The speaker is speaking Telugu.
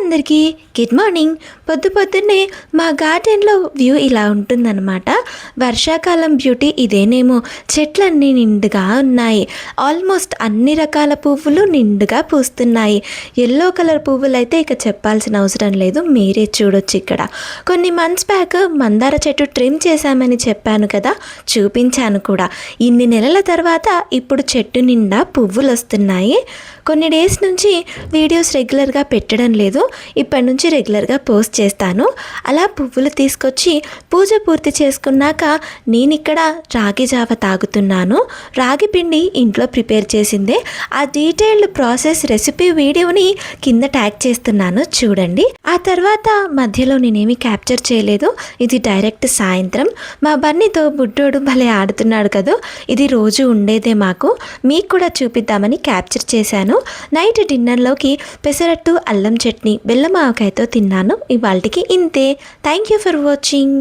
అందరికీ గుడ్ మార్నింగ్. పొద్దున్నే మా గార్డెన్లో వ్యూ ఇలా ఉంటుందన్నమాట. వర్షాకాలం బ్యూటీ ఇదేనేమో. చెట్లన్నీ నిండుగా ఉన్నాయి. ఆల్మోస్ట్ అన్ని రకాల పువ్వులు నిండుగా పూస్తున్నాయి. ఎల్లో కలర్ పువ్వులు అయితే ఇక చెప్పాల్సిన అవసరం లేదు, మీరే చూడొచ్చు. ఇక్కడ కొన్ని మంత్స్ బ్యాక్ మందార చెట్టు ట్రిమ్ చేశామని చెప్పాను కదా, చూపించాను కూడా. ఇన్ని నెలల తర్వాత ఇప్పుడు చెట్టు నిండా పువ్వులు వస్తున్నాయి. కొన్ని డేస్ నుంచి వీడియోస్ రెగ్యులర్గా పెట్టడం లేదు, ఇప్పటి నుంచి రెగ్యులర్గా పోస్ట్ చేస్తాను. అలా పువ్వులు తీసుకొచ్చి పూజ పూర్తి చేసుకున్నాక నేను ఇక్కడ రాగి జావ తాగుతున్నాను. రాగి పిండి ఇంట్లో ప్రిపేర్ చేసిందే. ఆ డీటెయిల్డ్ ప్రాసెస్ రెసిపీ వీడియోని కింద ట్యాగ్ చేస్తున్నాను, చూడండి. ఆ తర్వాత మధ్యలో నేనేమి క్యాప్చర్ చేయలేదు, ఇది డైరెక్ట్ సాయంత్రం. మా బన్నీతో బుడ్డోడు భలే ఆడుతున్నాడు కదా, ఇది రోజు ఉండేదే మాకు, మీకు కూడా చూపిద్దామని క్యాప్చర్ చేశాను. నైట్ డిన్నర్లోకి పెసరట్టు, అల్లం చట్నీ, బెల్లం ఆవకాయతో తిన్నాను. ఇవాళకి ఇంతే. Thank you for watching.